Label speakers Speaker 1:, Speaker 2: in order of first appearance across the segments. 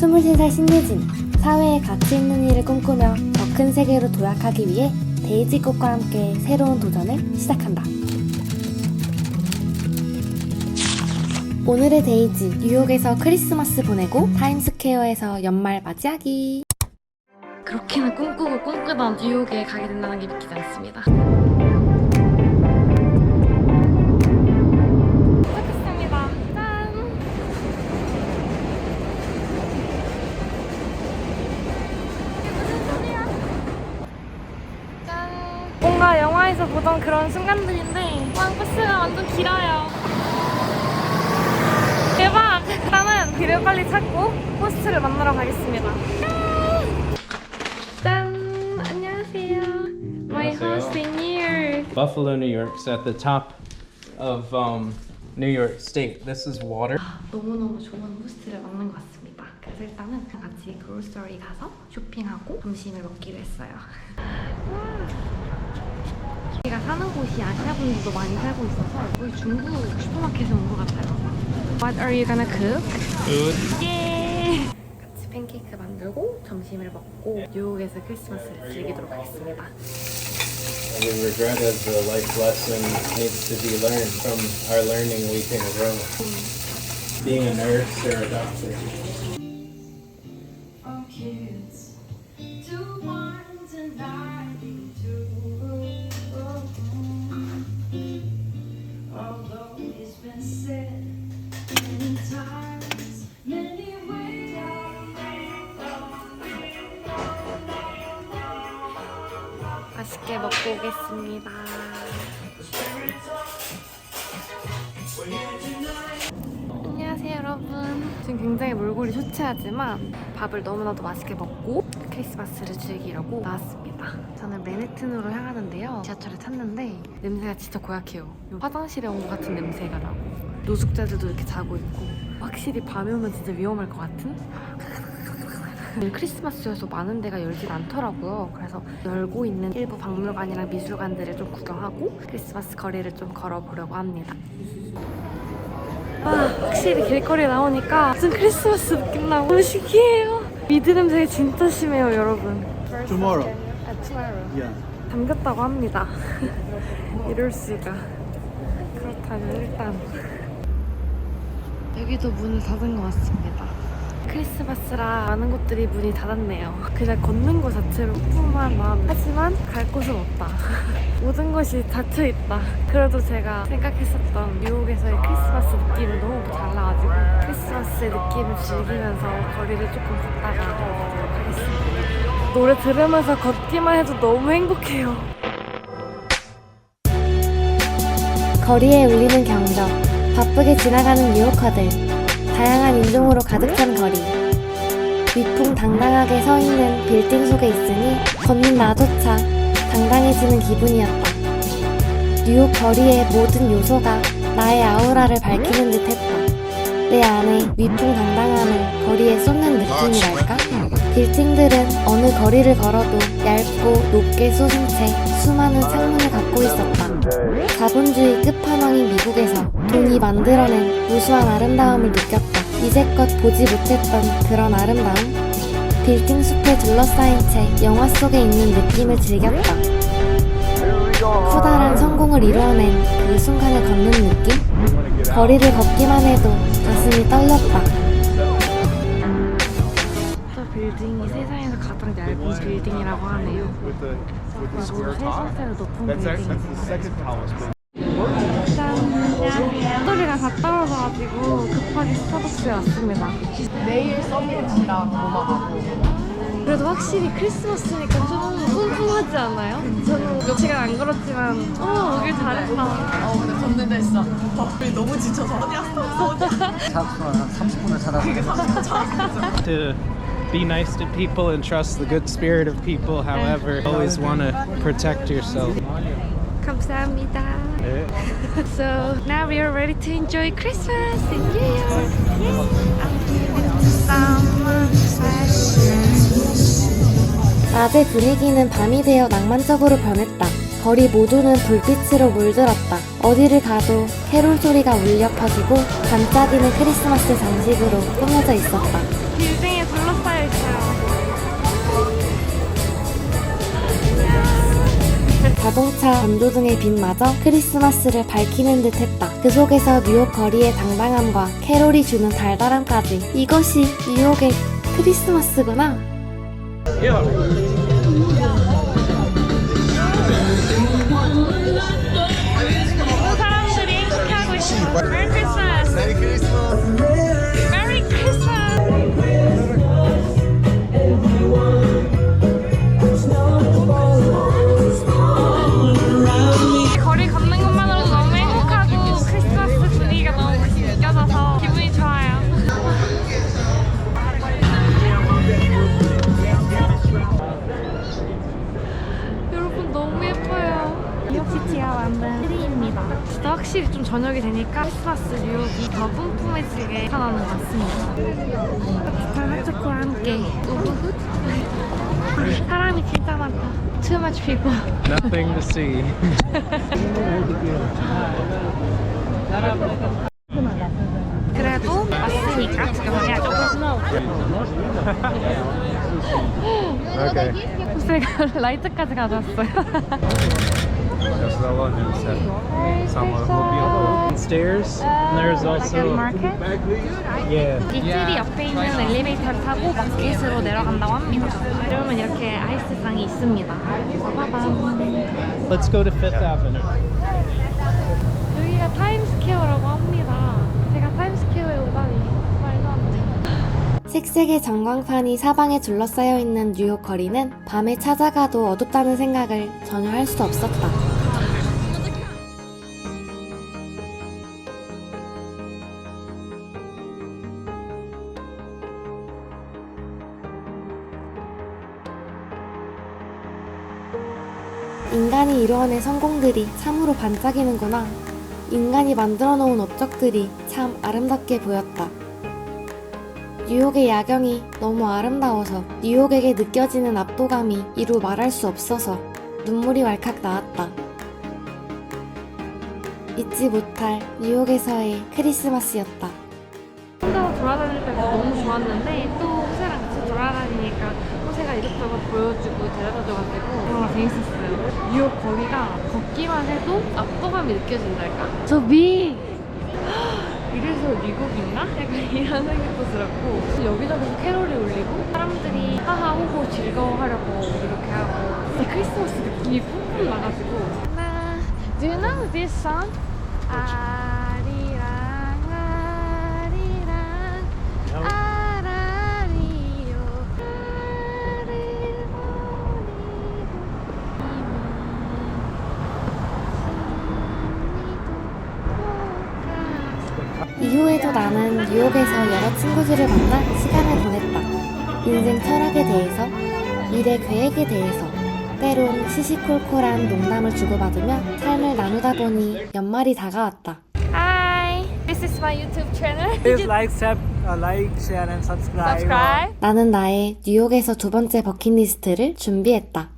Speaker 1: 23살 신예진, 사회에 가치 있는 일을 꿈꾸며 더 큰 세계로 도약하기 위해 데이지꽃과 함께 새로운 도전을 시작한다. 오늘의 데이지, 뉴욕에서 크리스마스 보내고 타임스퀘어에서 연말 맞이하기. 그렇게는 꿈꾸고 꿈꾸던 뉴욕에 가게 된다는 게 믿기지 않습니다. 도착했습니다. 짠! 이게 무슨 소리야? 짠! 뭔가 영화에서 보던 그런 순간들인데 버스가 완전 길어요. 대박! 일단은 길을 빨리 찾고 호스트를 만나러 가겠습니다. 짠! 안녕하세요. My host in New York.
Speaker 2: Buffalo, New York's at the top of New York State. This is water.
Speaker 1: 너무너무 좋은 호스트를 만난 것 같습니다. 그래서 일단은 같이 그로서리 가서 쇼핑하고 점심을 먹기로 했어요. 제가 사는 곳이 아시아 분들도 많이 살고 있어서 거의 중국 슈퍼마켓에 온 것 같아요. What are you gonna cook?
Speaker 2: Food.
Speaker 1: 예! 같이 팬케이크 만들고 점심을 먹고 뉴욕에서 크리스마스를 즐기도록 하겠습니다.
Speaker 2: The regret of the life lesson needs to be learned from our learning week in a row. Being a nurse or a doctor. 맛있게 먹고 오겠습니다. 안녕하세요 여러분. 지금 굉장히 몰골이 초췌하지만 밥을 너무나도 맛있게 먹고 크리스마스를 즐기려고 나왔습니다. 저는 맨해튼으로 향하는데요. 지하철을 탔는데 냄새가 진짜 고약해요. 화장실에 온 것 같은 냄새가 나고 노숙자들도 이렇게 자고 있고 확실히 밤에 오면 진짜 위험할 것 같은? 크리스마스여서 많은 데가 열진 않더라고요. 그래서 열고 있는 일부 박물관이랑 미술관들을 좀 구경하고 크리스마스 거리를 좀 걸어보려고 합니다. 확실히 길거리에 나오니까 무슨 크리스마스 느낌 나고 너무 신기해요. 미드 냄새가 진짜 심해요 여러분.
Speaker 3: Tomorrow.
Speaker 1: tomorrow.
Speaker 3: Yeah.
Speaker 1: 담겼다고 합니다. 이럴 수가. 그렇다면 일단 여기도 문을 닫은 것 같습니다. 크리스마스라 많은 곳들이 문이 닫았네요. 그냥 걷는 것 자체로 풍부한 마음. 하지만 갈 곳은 없다. 모든 것이 닫혀있다. 그래도 제가 생각했었던 뉴욕에서의 크리스마스 느낌은 너무 잘 나가지고 크리스마스의 느낌을 즐기면서 거리를 조금 걷다가 가보도록 하겠습니다. 노래 들으면서 걷기만 해도 너무 행복해요. 거리에 울리는 경적, 바쁘게 지나가는 뉴요커들, 다양한 인종으로 가득 찬 거리. 위풍당당하게 서 있는 빌딩 속에 있으니 걷는 나조차 당당해지는 기분이었다. 뉴욕 거리의 모든 요소가 나의 아우라를 밝히는 듯 했다. 내 안에 위풍당당함을 거리에 쏟는 느낌이랄까? 빌딩들은 어느 거리를 걸어도 얇고 높게 솟은 채 수많은 창문을 갖고 있었다. 자본주의 끝판왕인 미국에서 돈이 만들어낸 무수한 아름다움을 느꼈다. 이제껏 보지 못했던 그런 아름다움? 빌딩 숲에 둘러싸인 채 영화 속에 있는 느낌을 즐겼다. 커다란 성공을 이루어낸 그 순간을 걷는 느낌? 거리를 걷기만 해도 가슴이 떨렸다. 저 빌딩이 세상에서 가장 얇은 빌딩이라고 하네요. 그리고 세상에서 높은 빌딩이지만 짠! 소리가 다 떨어져가지고 급하게 스타벅스에 왔습니다.
Speaker 4: 내일 서밋이랑 로마가고.
Speaker 1: 그래도 확실히 크리스마스니까 좀 뿜뿜하지 않아요? 저는 며칠간 안 걸었지만 오길 잘했다.
Speaker 4: 근데 걷는데 진짜 밥이 너무 지쳐서 어디야?
Speaker 3: 한 30분을 찾아서.
Speaker 2: To be nice to people and trust the good spirit of people. However, always want to protect yourself.
Speaker 1: 감사합니다. So now we are ready to enjoy Christmas in New York. 낮의 분위기는 밤이 되어 낭만적으로 변했다. 거리 모두는 불빛으로 물들었다. 어디를 가도 캐롤 소리가 울려 퍼지고 반짝이는 크리스마스 장식으로 꾸며져 있었다.
Speaker 2: 빌딩에 둘러싸여 있어요.
Speaker 1: 자동차, 전조등의 빛마저 크리스마스를 밝히는 듯 했다. 그 속에서 뉴욕 거리의 당당함과 캐롤이 주는 달달함까지. 이것이 뉴욕의 크리스마스구나.
Speaker 2: 모든 사람들이 행복해하고 있어. 메리 크리스마스. 메리 크리스마스. 메리 크리스마스. 거리 걷는 것만으로도 너무 행복하고 크리스마스 분위기가 너무 느껴져서 기분이 좋아요. 여러분 너무 예뻐요. 뉴욕시티가 만든 트리입니다. 진짜 확실히 좀 저녁이 되니까 크리스마스 뉴욕이 더 뿜뿜해지게 나타나는 것 같습니다. 따뜻한 핫초코와 함께 우후훗. 사람이 진짜 많다. Too much people.
Speaker 3: Nothing to see.
Speaker 2: 그래도 왔으니까 구경해야죠.
Speaker 3: Okay.
Speaker 2: 제가 라이트까지 가져왔어요.
Speaker 3: That's the one who said someone will be downstairs. And there's also yeah.
Speaker 2: 이틀이 옆에 있는 엘리베이터를 타고 마켓으로 내려간다고 합니다. 그러면 이렇게 아이스상이 있습니다. 빠밤.
Speaker 3: Let's go to Fifth Avenue.
Speaker 2: 여기가 타임스퀘어라고 합니다. 제가 타임스퀘어에 오다니 말도 안 돼.
Speaker 1: 색색의 전광판이 사방에 둘러싸여 있는 뉴욕 거리는 밤에 찾아가도 어둡다는 생각을 전혀 할 수 없었다. 인간이 이루어낸 성공들이 참으로 반짝이는구나. 인간이 만들어 놓은 업적들이 참 아름답게 보였다. 뉴욕의 야경이 너무 아름다워서 뉴욕에게 느껴지는 압도감이 이루 말할 수 없어서 눈물이 왈칵 나왔다. 잊지 못할 뉴욕에서의 크리스마스였다.
Speaker 2: 혼자서 돌아다닐 때가 너무 좋았는데 또 호세랑 같이 돌아다니니까 호세가 이것저것 보여주고 데려다줘가지고 정말 재밌었어요. 뉴욕 거리가 걷기만 해도 압도감이 느껴진달까? 저 미! 이래서 미국인가? 약간 이런 생각도 들었고 여기저기서 캐롤이 울리고 사람들이 하하호호 즐거워하려고 이렇게 하고 진짜 크리스마스 느낌이 뿜뿜 나가지고 Do you know this song? 아리랑 아리랑 아라리요 나를
Speaker 1: 이후에도 나는 뉴욕에서 여러 친구들을 만나 시간을 보냈다. 인생 철학에 대해서, 미래 계획에 대해서, 때론 시시콜콜한 농담을 주고받으며 삶을 나누다 보니 연말이 다가왔다.
Speaker 2: Hi, this is my YouTube channel.
Speaker 3: Please like, share, and subscribe.
Speaker 2: Subscribe.
Speaker 1: 나는 나의 뉴욕에서 두 번째 버킷리스트를 준비했다.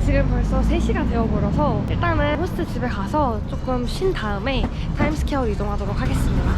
Speaker 2: 지금 벌써 3시가 되어버려서 일단은 호스트 집에 가서 조금 쉰 다음에 타임스퀘어로 이동하도록 하겠습니다.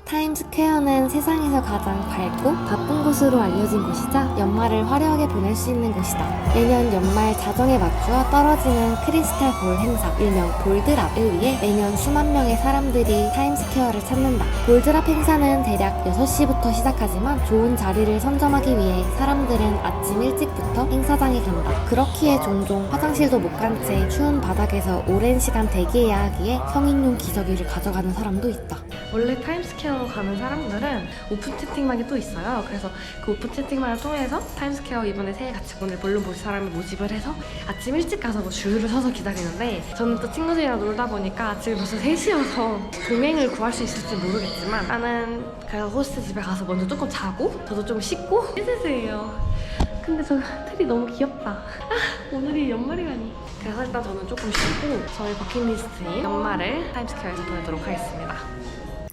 Speaker 1: 타임스퀘어는 세상에서 가장 밝고 바쁜 곳으로 알려진 곳이자 연말을 화려하게 보낼 수 있는 곳이다. 매년 연말 자정에 맞추어 떨어지는 크리스탈 볼 행사, 일명 볼드랍을 위해 매년 수만 명의 사람들이 타임스퀘어를 찾는다. 볼드랍 행사는 대략 6시부터 시작하지만 좋은 자리를 선점하기 위해 사람들은 아침 일찍부터 행사장에 간다. 그렇기에 종종 화장실도 못 간 채 추운 바닥에서 오랜 시간 대기해야 하기에 성인용 기저귀를 가져가는 사람도 있다.
Speaker 2: 원래 타임스퀘어 가는 사람들은 오픈 채팅방이 또 있어요. 그래서 그 오픈 채팅방을 통해서 타임스퀘어 이번에 새해 같이 보낼 볼륨 볼 사람을 모집을 해서 아침 일찍 가서 뭐 줄을 서서 기다리는데 저는 또 친구들이랑 놀다 보니까 아침에 벌써 3시여서 동행을 구할 수 있을지 모르겠지만 나는 그래서 호스트 집에 가서 먼저 조금 자고 저도 좀 씻고 씻으세요. 근데 저 트리 너무 귀엽다. 오늘이 연말이라니. 그래서 일단 저는 조금 쉬고 저희 버킷리스트인 연말을 타임스퀘어에서 보내도록 하겠습니다.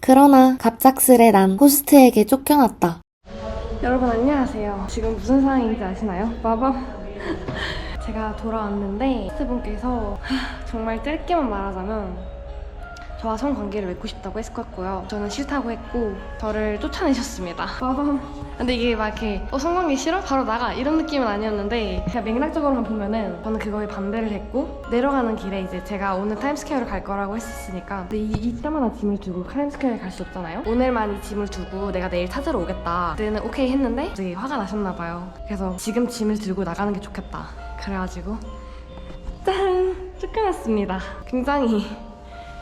Speaker 1: 그러나 갑작스레 난 호스트에게 쫓겨났다.
Speaker 2: 여러분 안녕하세요. 지금 무슨 상황인지 아시나요? 마밤. 제가 돌아왔는데 호스트분께서 정말 짧게만 말하자면 저와 성관계를 맺고 싶다고 했었고요. 저는 싫다고 했고 저를 쫓아내셨습니다. 마밤. 근데 이게 막 이렇게 성관계 싫어? 바로 나가 이런 느낌은 아니었는데 그냥 맥락적으로만 보면은 저는 그거에 반대를 했고 내려가는 길에 이제 제가 오늘 타임스퀘어를 갈 거라고 했었으니까 근데 이따만한 짐을 두고 타임스퀘어에 갈 수 없잖아요. 오늘만 이 짐을 두고 내가 내일 찾으러 오겠다 그때는 오케이 했는데 되게 화가 나셨나 봐요. 그래서 지금 짐을 들고 나가는 게 좋겠다 그래가지고 짠! 쫓겨났습니다. 굉장히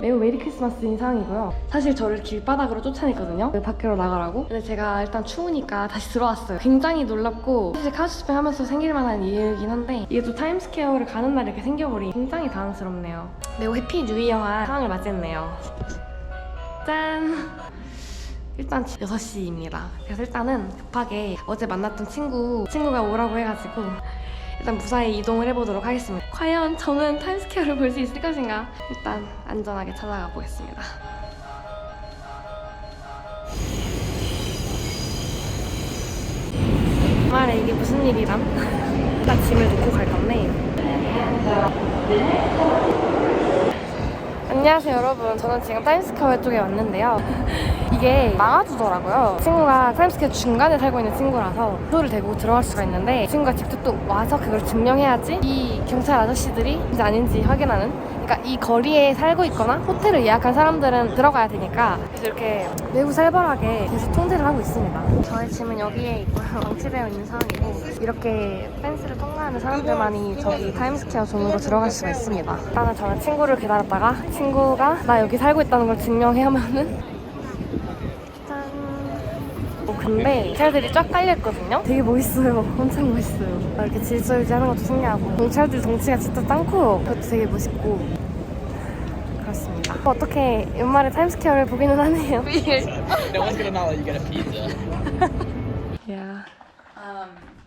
Speaker 2: 매우 메리 크리스마스인 상황이고요. 사실 저를 길바닥으로 쫓아냈거든요. 밖으로 나가라고. 근데 제가 일단 추우니까 다시 들어왔어요. 굉장히 놀랍고 사실 카우치스팽 하면서 생길 만한 일이긴 한데 이게 또 타임스퀘어를 가는 날 이렇게 생겨버리니 굉장히 당황스럽네요. 매우 해피 뉴이어한 상황을 맞이했네요. 짠! 일단 6시입니다. 그래서 일단은 급하게 어제 만났던 친구가 오라고 해가지고 일단 무사히 이동을 해보도록 하겠습니다. 과연 저는 타임스퀘어를 볼 수 있을 것인가? 일단 안전하게 찾아가 보겠습니다. 정말 이게 무슨 일이람? 일단 짐을 놓고 갈 건데 안녕하세요 여러분. 저는 지금 타임스퀘어 쪽에 왔는데요. 이게 막아주더라고요. 친구가 타임스퀘어 중간에 살고 있는 친구라서 표를 대고 들어갈 수가 있는데 친구가 직접 또 와서 그걸 증명해야지 이 경찰 아저씨들이 인지 아닌지 확인하는, 그러니까 이 거리에 살고 있거나 호텔을 예약한 사람들은 들어가야 되니까 그래서 이렇게 매우 살벌하게 계속 통제를 하고 있습니다. 저의 짐은 여기에 있고요. 방치되어 있는 상황이고 이렇게 펜스를 통과하는 사람들만이 저기 타임스퀘어 존으로 들어갈 수가 있습니다. 일단은 저는 친구를 기다렸다가 친구가 나 여기 살고 있다는 걸 증명해야만은 근데 경찰들이 쫙 깔려있거든요? 되게 멋있어요. 엄청 멋있어요. 이렇게 질서 유지하는 것도 신기하고 경찰들 덩치가 진짜 짱커요. 그것도 되게 멋있고 그렇습니다. 어떻게 연말에 타임스퀘어를 보기는 하네요.
Speaker 5: No one's gonna not let you get a pizza.
Speaker 2: yeah.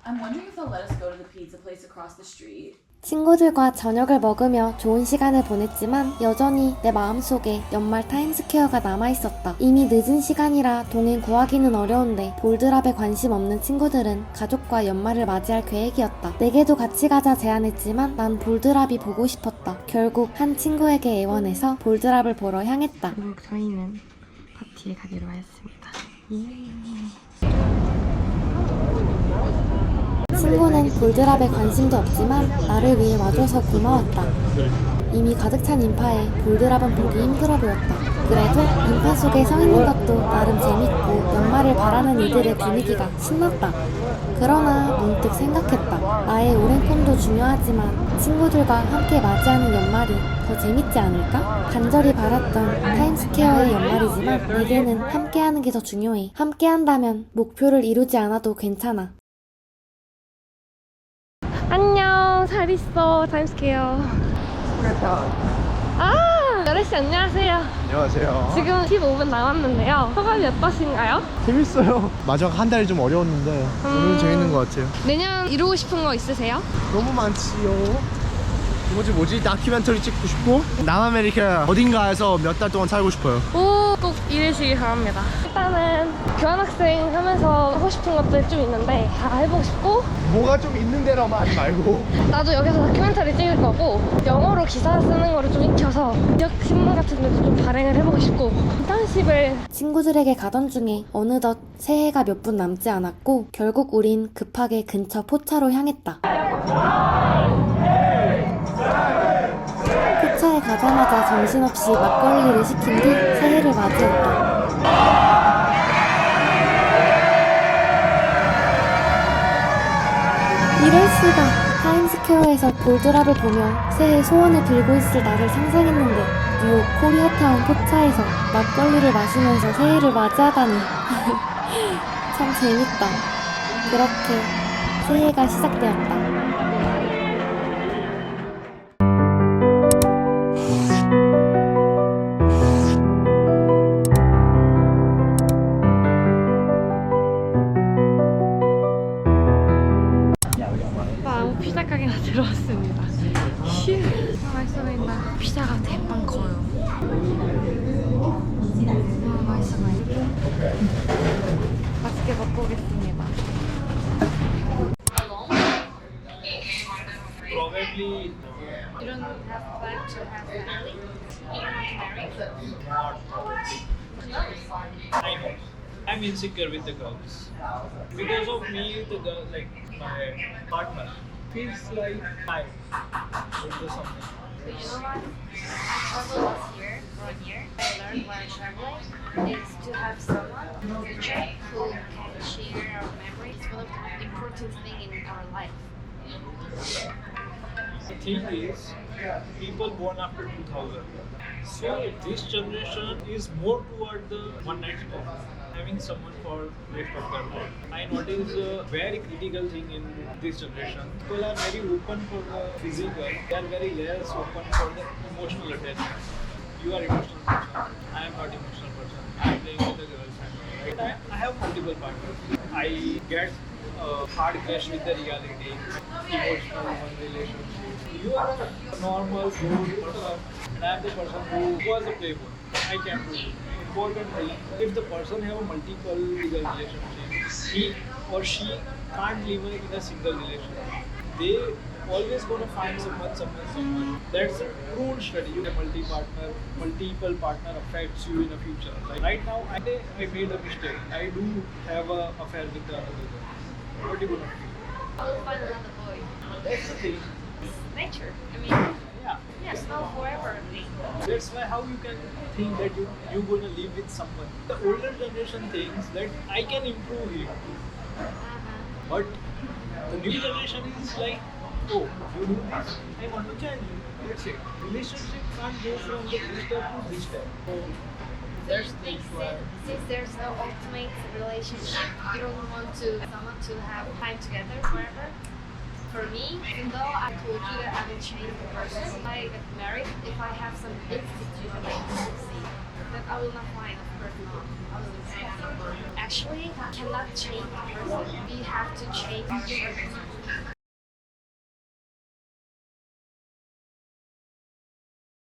Speaker 4: I'm wondering if they'll let us go to the pizza place across the street.
Speaker 1: 친구들과 저녁을 먹으며 좋은 시간을 보냈지만 여전히 내 마음속에 연말 타임스퀘어가 남아있었다. 이미 늦은 시간이라 동행 구하기는 어려운데 볼드랍에 관심 없는 친구들은 가족과 연말을 맞이할 계획이었다. 내게도 같이 가자 제안했지만 난 볼드랍이 보고 싶었다. 결국 한 친구에게 애원해서 볼드랍을 보러 향했다.
Speaker 2: 그리고 저희는 파티에 가기로 했습니다.
Speaker 1: 친구는 볼드랍에 관심도 없지만 나를 위해 와줘서 고마웠다. 이미 가득 찬 인파에 볼드랍은 보기 힘들어 보였다. 그래도 인파 속에 서 있는 것도 나름 재밌고 연말을 바라는 이들의 분위기가 신났다. 그러나 문득 생각했다. 나의 오랜 꿈도 중요하지만 친구들과 함께 맞이하는 연말이 더 재밌지 않을까? 간절히 바랐던 타임스퀘어의 연말이지만 내게는 함께하는 게 더 중요해. 함께한다면 목표를 이루지 않아도 괜찮아.
Speaker 2: 안녕, 잘 있어, 타임스퀘어. 여래씨 안녕하세요.
Speaker 6: 안녕하세요.
Speaker 2: 지금 15분 남았는데요. 소감이 어떠신가요?
Speaker 6: 재밌어요. 마지막 한 달이 좀 어려웠는데 오늘은 재밌는 것 같아요.
Speaker 2: 내년 이루고 싶은 거 있으세요?
Speaker 6: 너무 많지요. 뭐지? 다큐멘터리 찍고 싶고 남아메리카 어딘가에서 몇 달 동안 살고 싶어요.
Speaker 2: 오, 꼭 이루시길 바랍니다. 일단은 교환학생 하면서 하고 싶은 것들 좀 있는데 다 해보고 싶고
Speaker 6: 뭐가 좀 있는 데로만 하지 말고
Speaker 2: 나도 여기서 다큐멘터리 찍을 거고 영어로 기사 쓰는 거를 좀 익혀서 지역 신문 같은 데도 좀 발행을 해보고 싶고 인턴십을
Speaker 1: 친구들에게 가던 중에 어느덧 새해가 몇 분 남지 않았고 결국 우린 급하게 근처 포차로 향했다. 포차에 가자마자 정신없이 막걸리를 시킨 뒤 새해를 맞이했다. 이럴 수가. 타임스퀘어에서 볼드랍을 보며 새해 소원을 빌고 있을 나를 상상했는데 뉴욕 코리아타운 포차에서 막걸리를 마시면서 새해를 맞이하다니. 참 재밌다. 그렇게 새해가 시작되었다.
Speaker 2: 피자 가게가 들어왔습니다. 휴, 맛있어 보인다. 피자가 대빵 커요. 맛있어 보인다. 맛있게 먹고 오겠습니다.
Speaker 3: Probably
Speaker 2: You don't have plan to have family? You don't want to marry?
Speaker 3: not probably. I know. I'm insecure with the girls. Because of me, the girl, like my partner, feels like I will do something.
Speaker 1: But you know what? I traveled last year for a year. I learned while traveling is to have someone in the future who can share our memories. It's one of the most important things in our life.
Speaker 3: The thing is, people born after 2000. So this generation is more toward the one night stand, having someone for rest of their life. I notice a very critical thing in this generation. People are very open for the physical, they are very less open for the emotional attachment. You are emotional person, I am not emotional person. I am playing with the girlfriend. Right? I have multiple partners. I get hard clash with the reality, emotional one relationship. You are a normal, good person, and I am the person who was a playboy. I can do it. Importantly, if the person have a multiple legal relationship, he or she can't live in a single relationship. They always gonna find someone. That's a proven study. A multiple partner affects you in the future. Like right now, I made a mistake. I do have a affair with the other girl. What do you gonna do?
Speaker 1: I will find another boy.
Speaker 3: That's the thing.
Speaker 1: It's nature. I mean,
Speaker 3: Yeah.
Speaker 1: yeah, it's not forever thing.
Speaker 3: That's why how you can think that you gonna live with someone. The older generation thinks that I can improve him, but the new generation is like, oh, you do this, I want to change you. That's it. Relationship can't go from the this step to this step. So that's the issue.
Speaker 1: Since there's no ultimate relationship, you don't want someone to have time together forever. For me, even though I told you that I will change the person, when I get married, if I have some institute like see, then I will not find a person not. I will accept. Actually, you cannot change the person. You have to change the person.